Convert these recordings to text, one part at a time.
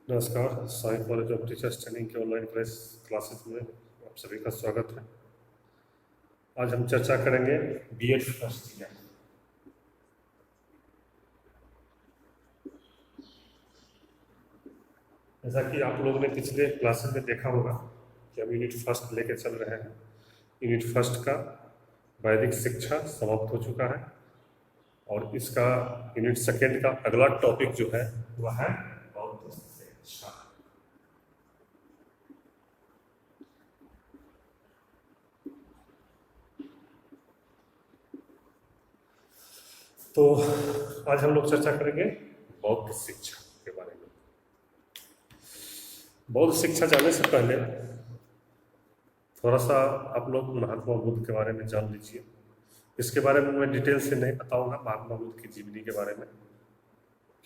नमस्कार। Sai college of teachers training के online classes में आप सभी का स्वागत है। आज हम चर्चा करेंगे बीएड फर्स्ट ईयर। जैसा कि आप लोगों ने पिछले क्लासेस में देखा होगा कि हम यूनिट फर्स्ट लेके चल रहे हैं। यूनिट फर्स्ट का वैदिक शिक्षा समाप्त हो चुका है और इसका यूनिट सेकेंड का अगला टॉपिक जो है वह है बौद्ध शिक्षा। तो आज हम लोग चर्चा करेंगे बौद्ध शिक्षा के बारे में। बौद्ध शिक्षा जानने से पहले थोड़ा सा आप लोग महात्मा बुद्ध के बारे में जान लीजिए। इसके बारे में मैं डिटेल से नहीं बताऊंगा महात्मा बुद्ध की जीवनी के बारे में,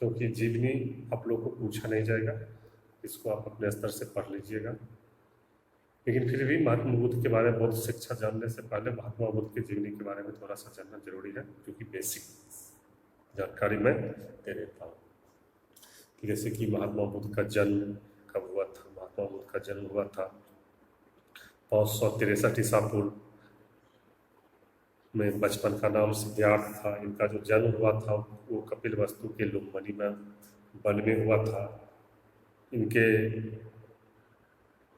क्योंकि जीवनी आप लोग को पूछा नहीं जाएगा, इसको आप अपने स्तर से पढ़ लीजिएगा। लेकिन फिर भी महात्मा बुद्ध के बारे में बौद्ध शिक्षा जानने से पहले महात्मा बुद्ध की जीवनी के बारे में थोड़ा सा जानना जरूरी है, क्योंकि बेसिक जानकारी मैं दे देता हूँ। जैसे कि महात्मा बुद्ध का जन्म कब हुआ था। महात्मा बुद्ध का जन्म हुआ था 563 ईसा पूर्व में। बचपन का नाम सिद्धार्थ था। इनका जो जन्म हुआ था वो कपिल वस्तु के लुम्बिनी में वन में हुआ था। इनके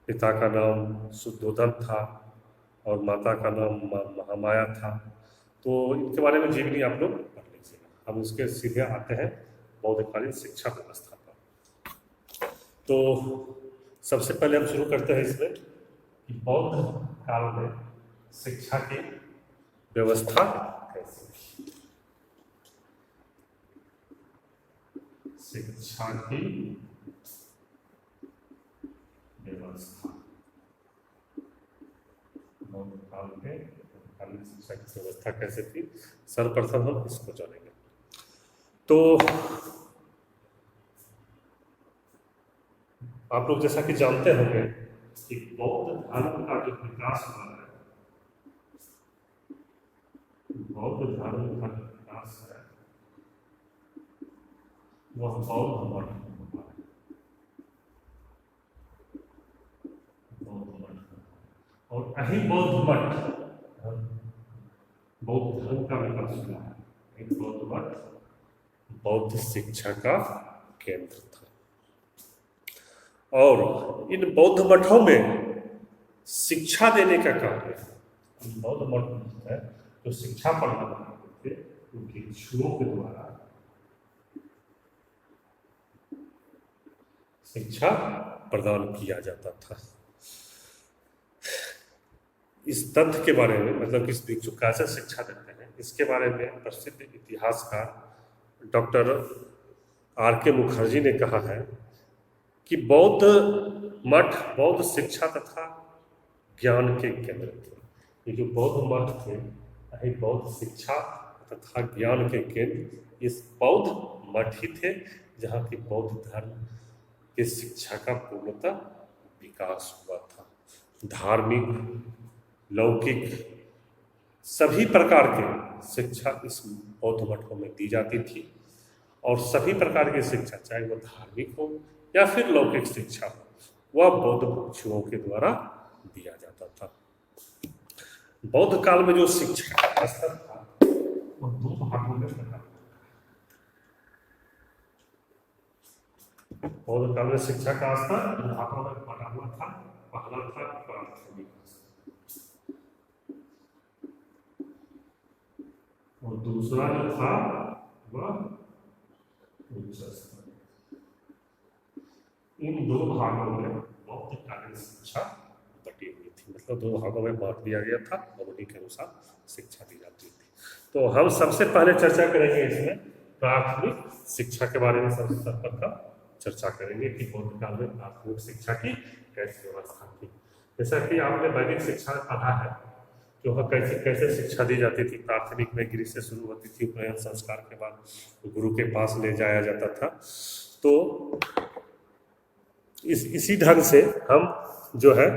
पिता का नाम शुद्धोधन था और माता का नाम महामाया था। तो इनके बारे में जीवनी आप लोग पढ़ लीजिएगा। हम उसके सीधे आते हैं बौद्धकालीन शिक्षा व्यवस्था पर। तो सबसे पहले हम शुरू करते हैं इसमें कि बौद्ध काल में शिक्षा की व्यवस्था कैसी थी। शिक्षा की व्यवस्था बौद्ध काल में शिक्षा की व्यवस्था कैसे थी, सर्वप्रथम हम इसको जानेंगे। तो आप लोग जैसा कि जानते होंगे कि बौद्ध धर्म का जो विकास हुआ है, बौद्ध धर्म का जो विकास है वह बौद्ध मठ में हुआ है। बौद्ध मठ और यही बौद्ध मठ बौद्ध धर्म का विकास हुआ है। बौद्ध मठ बौद्ध शिक्षा का केंद्र था और इन बौद्ध मठों में शिक्षा देने का कार्य, बौद्ध मठ है जो शिक्षा पढ़ाने वाले थे उनके भिक्षुओं के द्वारा शिक्षा प्रदान किया जाता था। इस तथ्य के बारे में, मतलब किस भिक्षु कैसे शिक्षा देते हैं, इसके बारे में प्रसिद्ध इतिहासकार डॉक्टर आर.के. मुखर्जी ने कहा है कि बौद्ध मठ बौद्ध शिक्षा तथा ज्ञान के केंद्र थे। ये जो बौद्ध मठ थे यही बौद्ध शिक्षा तथा ज्ञान के केंद्र इस बौद्ध मठ ही थे, जहाँ की बौद्ध धर्म की शिक्षा का पूर्णतः विकास हुआ था। धार्मिक, लौकिक सभी प्रकार की शिक्षा इस बौद्ध मठों में दी जाती थी और सभी प्रकार की शिक्षा, चाहे वो धार्मिक हो या फिर लौकिक शिक्षा हो, वह बौद्ध भिक्षुओं के द्वारा दिया जाता था। बौद्ध काल में जो शिक्षा का स्तर था वह दो भागों में बटा। बौद्ध काल में शिक्षा का स्तर दो भागों में बटा हुआ था। पहला था प्राथमिक और दूसरा जो था वह उच्च स्तर। इन दो भागों में बौद्ध कालीन शिक्षा बटी हुई थी, मतलब दो भागों में बांट दिया गया था और उन्हीं के अनुसार शिक्षा दी जाती थी। तो हम सबसे पहले चर्चा करेंगे इसमें प्राथमिक शिक्षा के बारे में। सबसे सर्वप्रथम चर्चा करेंगे कि बौद्ध काल में प्राथमिक शिक्षा की कैसी व्यवस्था थी। जैसा कि आपने वैदिक शिक्षा पढ़ा है कि वह कैसे कैसे शिक्षा दी जाती थी। प्राथमिक में गृह से शुरू होती थी, उपनयन संस्कार के बाद गुरु के पास ले जाया जाता था। तो इसी ढंग से हम जो है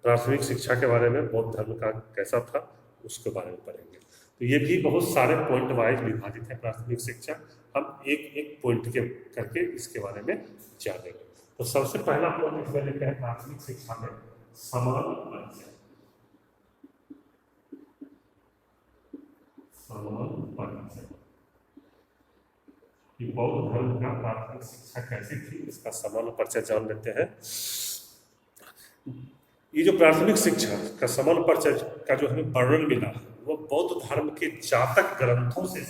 प्राथमिक शिक्षा के बारे में बौद्ध धर्म का कैसा था उसके बारे में पढ़ेंगे। तो ये भी बहुत सारे पॉइंट वाइज विभाजित है प्राथमिक शिक्षा। हम एक एक पॉइंट के करके इसके बारे में जानेंगे। तो सबसे पहला पॉइंट इसमें लिखते हैं प्राथमिक शिक्षा में समान परिचय। समान परिचय कि बौद्ध धर्म का प्राथमिक शिक्षा कैसी थी, इसका समान परिचय जान लेते हैं। ये जो प्राथमिक शिक्षा का समान परिचय का जो हमें वर्णन मिला वो बौद्ध धर्म के जातक ग्रंथों से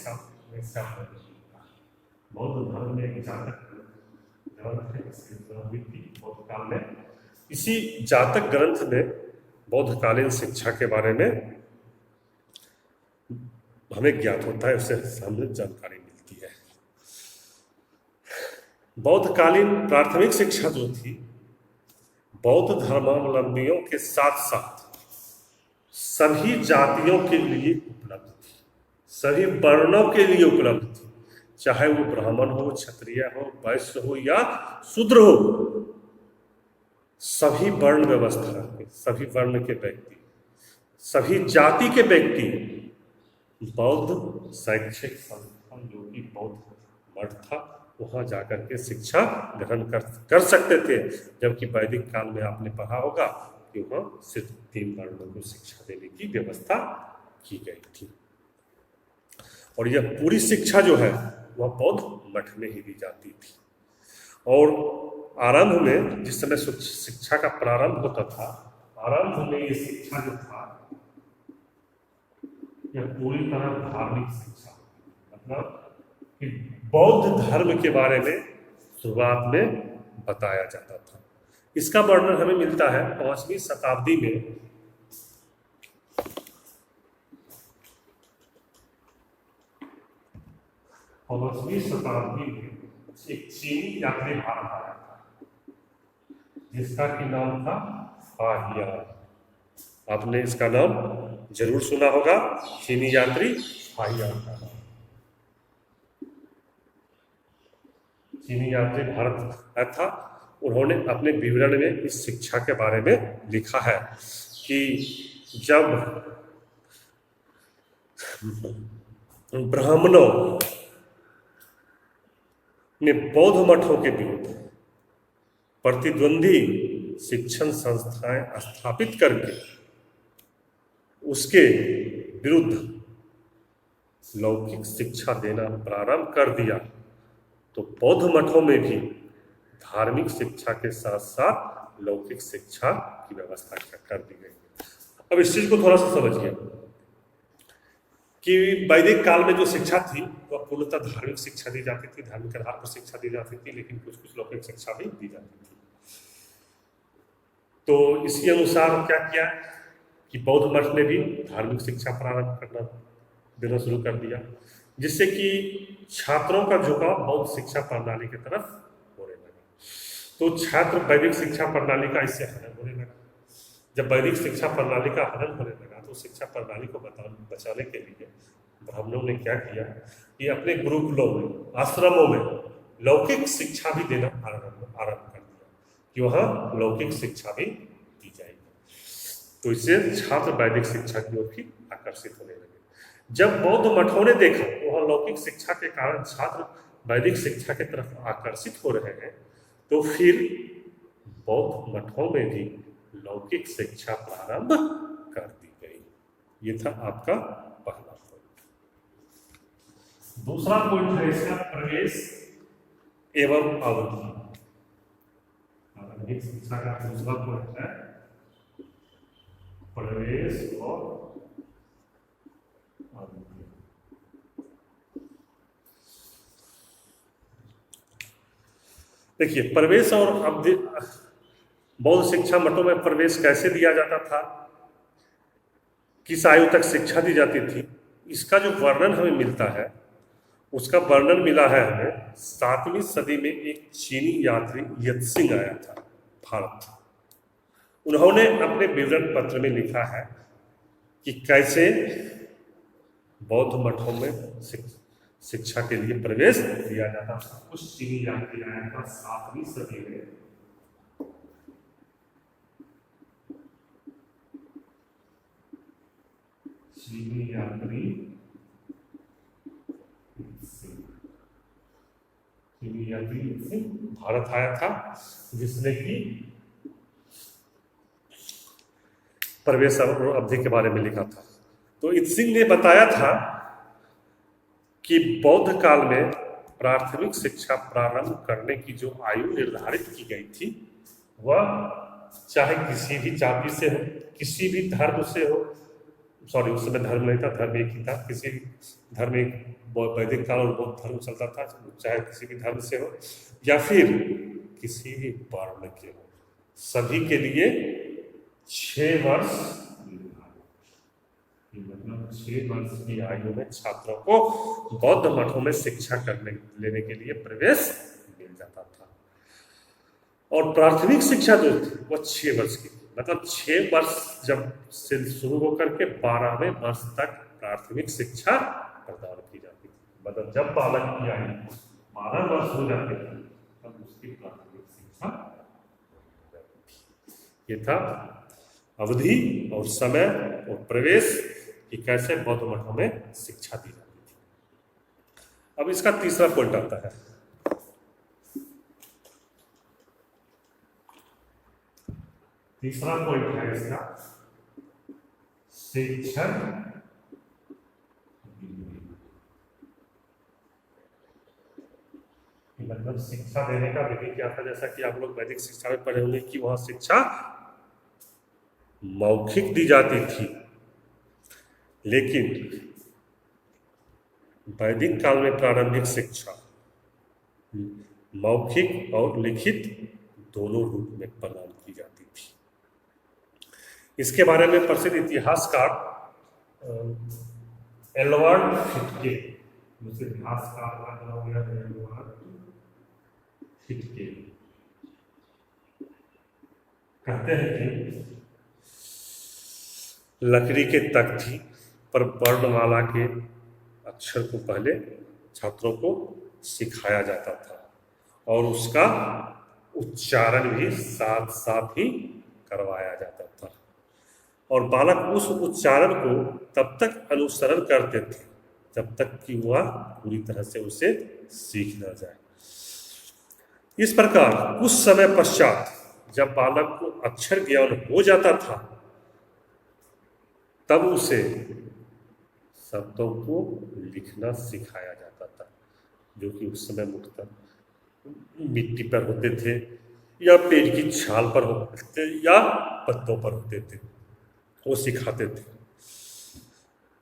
बौद्ध धर्म में एक जातक ग्रंथ है बौद्ध काल में। इसी जातक ग्रंथ में बौद्धकालीन शिक्षा के बारे में हमें ज्ञात होता है, उससे हमें जानकारी मिलती है। बौद्धकालीन प्राथमिक शिक्षा जो थी बौद्ध धर्मावलंबियों के साथ साथ सभी जातियों के लिए उपलब्ध थी, सभी वर्णों के लिए उपलब्ध थी, चाहे वो ब्राह्मण हो, क्षत्रिय हो, वैश्य हो या शूद्र हो। सभी वर्ण व्यवस्था के, सभी वर्ण के व्यक्ति, सभी जाति के व्यक्ति बौद्ध शैक्षिक संस्थान जो कि बौद्ध मठ था वहाँ जाकर के शिक्षा ग्रहण कर सकते थे। जबकि वैदिक काल में आपने पढ़ा होगा कि वहाँ सिर्फ 3 वर्णों को शिक्षा देने की व्यवस्था की गई थी। और यह पूरी शिक्षा जो है वह बौद्ध मठ में ही दी जाती थी। और आरंभ में जिस समय शिक्षा का प्रारंभ होता था, आरंभ में ये शिक्षा जो था यह पूरी तरह धार्मिक शिक्षा, मतलब कि बौद्ध धर्म के बारे में शुरुआत में बताया जाता था। इसका वर्णन हमें मिलता है 5वीं शताब्दी में। 5वीं शताब्दी में एक चीनी यात्री भारत आया था जिसका कि नाम था फाहियान। आपने इसका नाम जरूर सुना होगा, चीनी यात्री फाहियान का नाम। चीनी यात्री भारत आया था। उन्होंने अपने विवरण में इस शिक्षा के बारे में लिखा है कि जब ब्राह्मणों ने बौद्ध मठों के विरुद्ध प्रतिद्वंदी शिक्षण संस्थाएं स्थापित करके उसके विरुद्ध लौकिक शिक्षा देना प्रारंभ कर दिया तो बौद्ध मठों में भी धार्मिक शिक्षा के साथ साथ लौकिक शिक्षा की व्यवस्था कर दी गई। अब इस चीज को थोड़ा सा समझिए कि वैदिक काल में जो शिक्षा थी वह पूर्णतः धार्मिक शिक्षा दी जाती थी, धार्मिक आधार पर शिक्षा दी जाती थी, लेकिन कुछ कुछ लौकिक शिक्षा भी दी जाती थी। तो इसी अनुसार क्या किया कि बौद्ध मठ ने भी धार्मिक शिक्षा प्रारंभ करना देना शुरू कर दिया, जिससे कि छात्रों का झुकाव बौद्ध शिक्षा प्रणाली की तरफ होने लगा। तो छात्र वैदिक शिक्षा प्रणाली का इससे हनन होने लगा। जब वैदिक शिक्षा प्रणाली का हनन होने लगा तो शिक्षा प्रणाली को बचाने के लिए ब्राह्मणों ने क्या किया कि अपने गुरुकुलों में, आश्रमों में लौकिक शिक्षा भी देना आरंभ कर दिया कि वहाँ लौकिक शिक्षा भी दी जाएगी। तो इससे छात्र वैदिक शिक्षा की ओर भी आकर्षित होने लगे। जब बौद्ध मठों ने देखा वहाँ लौकिक शिक्षा के कारण छात्र वैदिक शिक्षा की तरफ आकर्षित हो रहे हैं, तो फिर बौद्ध मठों में भी लौकिक शिक्षा प्रारंभ कर दी गई। ये था आपका पहला पॉइंट। दूसरा पॉइंट है इसका प्रवेश एवं अवधि। लौकिक शिक्षा का दूसरा पॉइंट है प्रवेश और अवधि। देखिए, प्रवेश और अवधि, बौद्ध शिक्षा मठों में प्रवेश कैसे दिया जाता था, किस आयु तक शिक्षा दी जाती थी, इसका जो वर्णन हमें मिलता है उसका वर्णन मिला है हमें 7वीं सदी में एक चीनी यात्री यत्सिंग आया था भारत। उन्होंने अपने विवरण पत्र में लिखा है कि कैसे बौद्ध मठों में शिक्षा के लिए प्रवेश दिया जाता था। उस चीनी यात्री आया था 7वीं सदी में। चीनी यात्री चीनी यात्री भारत आया था, जिसने कि प्रवेश अवधि के बारे में लिखा था। तो इत्सिंग ने बताया था कि बौद्ध काल में प्राथमिक शिक्षा प्रारंभ करने की जो आयु निर्धारित की गई थी, वह चाहे किसी भी जाति से हो, किसी भी धर्म से हो, सॉरी उस समय धर्म नहीं था, धर्म एक ही था, किसी भी धर्म, एक वैदिक काल और बौद्ध धर्म चलता था, चाहे किसी भी धर्म से हो या फिर किसी भी वर्ण के हो, सभी के लिए 6 वर्ष, मतलब 6 वर्ष की आयु में छात्रों को बौद्ध मठों में शिक्षा लेने के लिए प्रवेश मिल जाता था। और प्राथमिक शिक्षा जो थी वह 6 वर्ष की, मतलब 6 वर्ष जब से शुरू होकर के 12वें वर्ष तक प्राथमिक शिक्षा प्रदान की जाती थी। मतलब जब बालक की आयु 12 वर्ष हो जाते थे तब उसकी प्राथमिक शिक्षा। ये था अवधि और समय और प्रवेश कि कैसे बौद्ध मठों में शिक्षा दी जाती थी। अब इसका तीसरा पॉइंट आता है, तीसरा पॉइंट है इसका शिक्षण। मतलब शिक्षा देने का विधि क्या था, जैसा कि आप लोग वैदिक शिक्षा में पढ़े होंगे कि वह शिक्षा मौखिक दी जाती थी, लेकिन वैदिक काल में प्रारंभिक शिक्षा मौखिक और लिखित दोनों रूप में प्रदान की जाती थी। इसके बारे में प्रसिद्ध इतिहासकार एडवर्ड फिटके, मुझे इतिहासकार का नाम हो गया एडवर्ड फिटके, कहते हैं कि लकड़ी के तख्ती पर वर्णमाला के अक्षर को पहले छात्रों को सिखाया जाता था और उसका उच्चारण भी साथ साथ ही करवाया जाता था, और बालक उस उच्चारण को तब तक अनुसरण करते थे जब तक कि वह पूरी तरह से उसे सीख न जाए। इस प्रकार कुछ समय पश्चात जब बालक को अक्षर ज्ञान हो जाता था तब उसे शब्दों को लिखना सिखाया जाता था, जो कि उस समय मुख्यतः मिट्टी पर होते थे या पेड़ की छाल पर होते थे या पत्तों पर होते थे, वो सिखाते थे।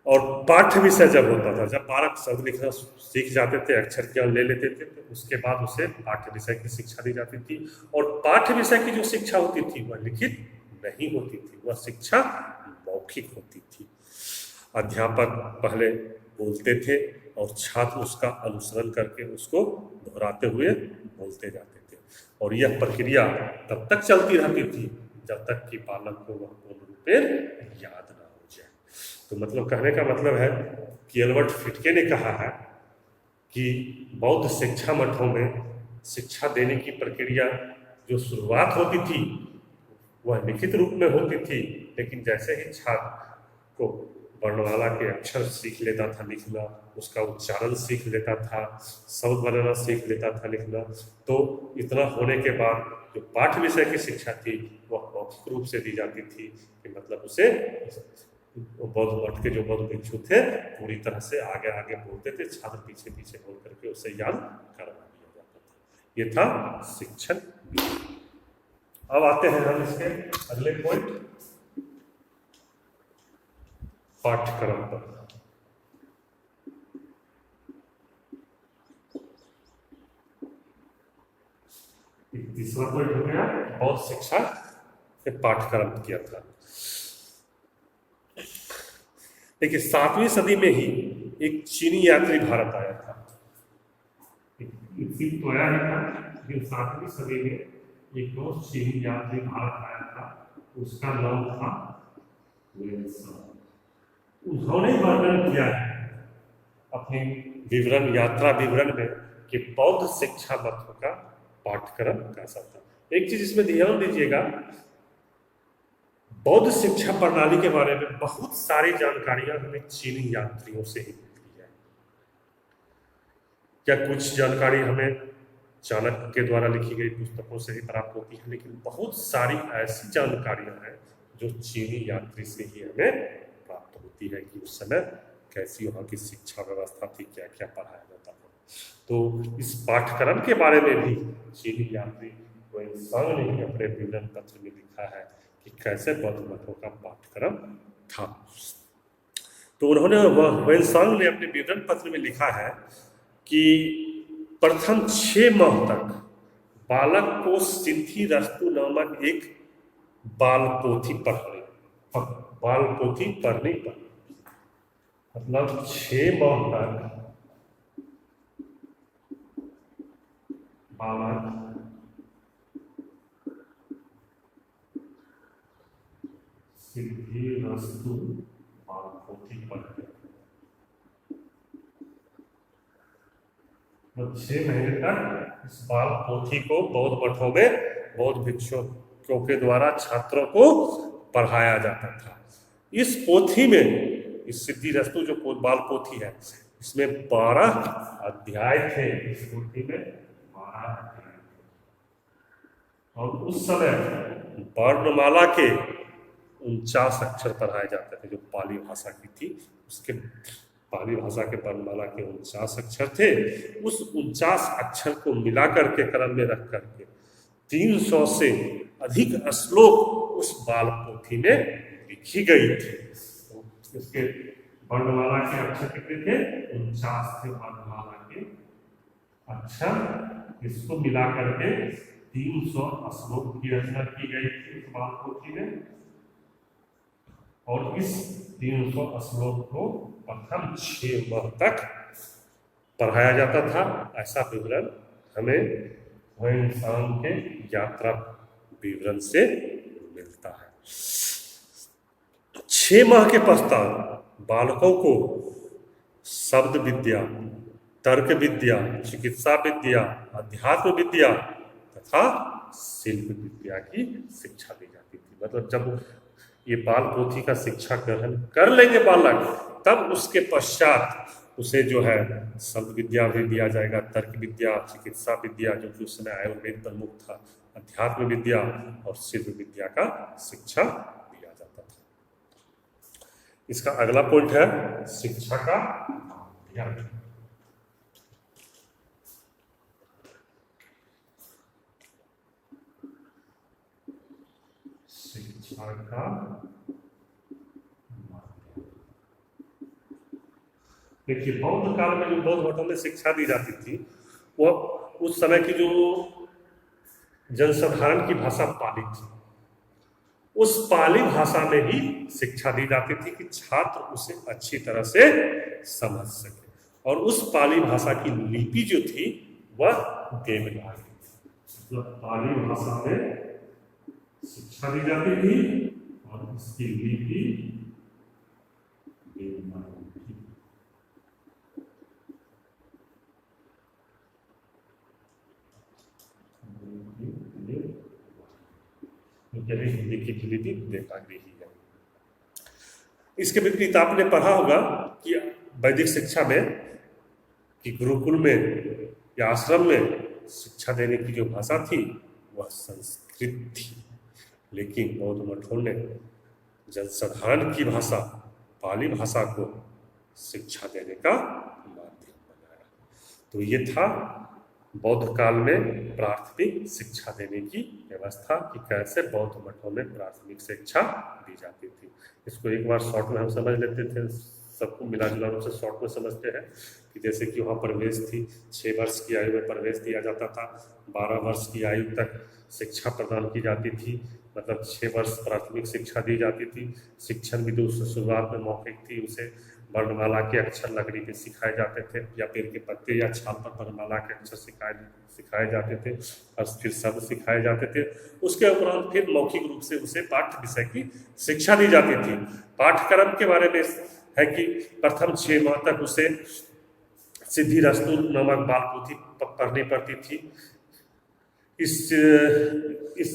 और पाठ्य विषय जब होता था, जब बालक शब्द लिखना सीख जाते थे, अक्षर ज्ञान ले लेते थे, तो उसके बाद उसे पाठ्य विषय की शिक्षा दी जाती थी। और पाठ्य विषय की जो शिक्षा होती थी वह लिखित नहीं होती थी, वह शिक्षा मौखिक होती थी। अध्यापक पहले बोलते थे और छात्र उसका अनुसरण करके उसको दोहराते हुए बोलते जाते थे, और यह प्रक्रिया तब तक चलती रहती थी जब तक कि बालक को वह पूर्ण रूप में याद ना हो जाए। तो मतलब कहने का मतलब है कि एडवर्ड फिटके ने कहा है कि बौद्ध शिक्षा मठों में शिक्षा देने की प्रक्रिया जो शुरुआत होती थी वह लिखित रूप में होती थी, लेकिन जैसे ही छात्र को वर्णमाला के अक्षर सीख लेता था लिखना, उसका उच्चारण सीख लेता था, शब्द बनाना सीख लेता था लिखना, तो इतना होने के बाद जो पाठ्य विषय की शिक्षा थी वह मौखिक रूप से दी जाती थी, कि मतलब उसे बौद्ध मठ के जो बौद्ध भिक्षु थे पूरी तरह से आगे आगे बोलते थे, छात्र पीछे पीछे बोल करके उसे याद करवा दिया जाता था। ये था शिक्षण। अब आते हैं हम इसके अगले पॉइंट, पाठ्यक्रम पर। तीसरा पॉइंट हो गया बौद्ध शिक्षा के पाठ्यक्रम किया था। देखिए 7वीं सदी में ही एक चीनी यात्री भारत आया था, तो आया ही था, लेकिन 7वीं सदी में एक और चीनी यात्री भारत आया था, उसका नाम था विल्सन। उन्होंने वर्णन किया है अपनी विवरण, यात्रा विवरण में कि बौद्ध शिक्षा मठों का पाठ्यक्रम कैसा था। एक चीज इसमें ध्यान दीजिएगा, बौद्ध शिक्षा प्रणाली के बारे में बहुत सारी जानकारियां हमें चीनी यात्रियों से ही मिलती है। क्या कुछ जानकारी हमें चाणक्य के द्वारा लिखी गई पुस्तकों से ही प्राप्त होती है, लेकिन बहुत सारी ऐसी जानकारियां हैं जो चीनी यात्री से ही हमें प्राप्त होती है कि उस समय कैसी वहाँ की शिक्षा व्यवस्था थी, क्या क्या पढ़ाया जाता था। तो इस पाठ्यक्रम के बारे में भी चीनी यात्री वेनसांग ने ही अपने विवरण पत्र में लिखा है कि कैसे बौद्ध मठों का पाठ्यक्रम था। तो उन्होंने वेनसांग ने अपने विवरण पत्र में लिखा है कि प्रथम 6 माह तक बालक को सिद्धिरस्तु नामक एक बाल पोथी पढ़नी पड़ती, मतलब 6 माह तक बालक सिद्धिरस्तु बाल पोथी पढ़ते, तो 6 महीने तक इस बाल पोथी को बौद्ध मठों में बौद्ध भिक्षुओं के द्वारा छात्रों को पढ़ाया जाता था। इस पोथी में, इस सिद्धिरस्तु जो बाल पोथी है, इसमें 12 अध्याय थे। इस पोथी में 12 अध्याय थे और उस समय वर्णमाला के 49 अक्षर पढ़ाए जाते थे, जो पाली भाषा की थी। उसके पाली भाषा के वर्णमाला के 49 अक्षर थे। उस 49 अक्षर को मिलाकर के क्रम में रख करके 300 से अधिक श्लोक उस बाल पोथी में लिखी गई थी। तो इसके वर्णमाला के अक्षर कितने थे? 49 थे वर्णमाला के अक्षर। इसको मिलाकर के 300 श्लोक की रचना की गई थी इस बाल पोथी में, और इस 300 श्लोक को प्रथम 6 माह तक पढ़ाया जाता था। ऐसा विवरण हमें वेनसांग के यात्रा विवरण से मिलता है। 6 माह के पश्चात बालकों को शब्द विद्या, तर्क विद्या, चिकित्सा विद्या, अध्यात्म विद्या तथा शिल्प विद्या की शिक्षा दी जाती थी। मतलब जब ये बाल पोथी का शिक्षा ग्रहण कर लेंगे बालक, तब उसके पश्चात उसे जो है शब्द विद्या भी दिया जाएगा, तर्क विद्या, चिकित्सा विद्या जो कि उस समय आयुर्वेद प्रमुख था, अध्यात्म विद्या और शिल्प विद्या का शिक्षा दिया जाता था। इसका अगला पॉइंट है शिक्षा का अध्ययन। शिक्षा का देखिए, बौद्ध काल में जो बौद्ध मठों में शिक्षा दी जाती थी, वह उस समय की जो जनसाधारण की भाषा पाली थी, उस पाली भाषा में ही शिक्षा दी जाती थी कि छात्र उसे अच्छी तरह से समझ सके। और उस पाली भाषा की लिपि जो थी वह देवनागरी थी। मतलब पाली भाषा में शिक्षा दी जाती थी और इसकी लिपि देवनागरी थी। हिंदी की लिपि देवनागरी ही है। इसके विपरीत आपने पढ़ा होगा कि वैदिक शिक्षा में कि गुरुकुल में या आश्रम में शिक्षा देने की जो भाषा थी वह संस्कृत थी, लेकिन बौद्ध मठों ने जनसाधारण की भाषा पाली भाषा को शिक्षा देने का माध्यम बनाया। तो ये था बौद्ध काल में प्राथमिक शिक्षा देने की व्यवस्था कि कैसे बौद्ध मठों में प्राथमिक शिक्षा दी जाती थी। इसको एक बार शॉर्ट में हम समझ लेते थे, सबको मिला जुला रूप से शॉर्ट में समझते हैं कि जैसे कि वहाँ प्रवेश थी, 6 वर्ष की आयु में प्रवेश दिया जाता था, 12 वर्ष की आयु तक शिक्षा प्रदान की जाती थी, मतलब 6 वर्ष प्राथमिक शिक्षा दी जाती थी। शिक्षण भी तो उस शुरुआत में मौखिक थी, उसे वर्णमाला के अक्षर लकड़ी पे सिखाए जाते थे या पेड़ के पत्ते या छाल पर वर्णमाला के अक्षर सिखाए जाते थे और फिर शब्द सिखाए जाते थे। उसके उपरांत फिर मौखिक रूप से उसे पाठ्य विषय की शिक्षा दी जाती थी। पाठ्यक्रम के बारे में है कि प्रथम 6 माह तक उसे सिद्धिरस्तु नामक बाल पोथी पढ़नी पड़ती थी। इस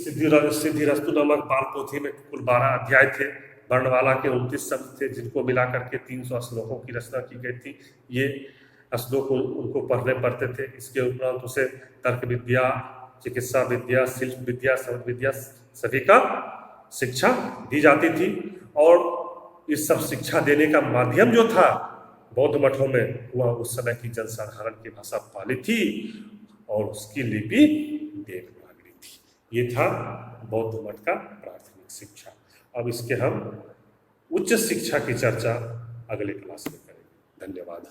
सिद्धिरस्तु नामक बाल पोथी में कुल 12 अध्याय थे, वर्णमाला के 29 शब्द थे, जिनको मिलाकर के 300 श्लोकों की रचना की गई थी। ये श्लोक उनको पढ़ने पड़ते थे। इसके उपरांत उसे तर्क विद्या, चिकित्सा विद्या, शिल्प विद्या, शब्द विद्या सभी का शिक्षा दी जाती थी। और इस सब शिक्षा देने का माध्यम जो था बौद्ध मठों में, वह उस समय की जनसाधारण की भाषा पाली थी और उसकी लिपि देवनागरी थी। ये था बौद्ध मठ का प्राथमिक शिक्षा। अब इसके हम उच्च शिक्षा की चर्चा अगले क्लास में करेंगे। धन्यवाद।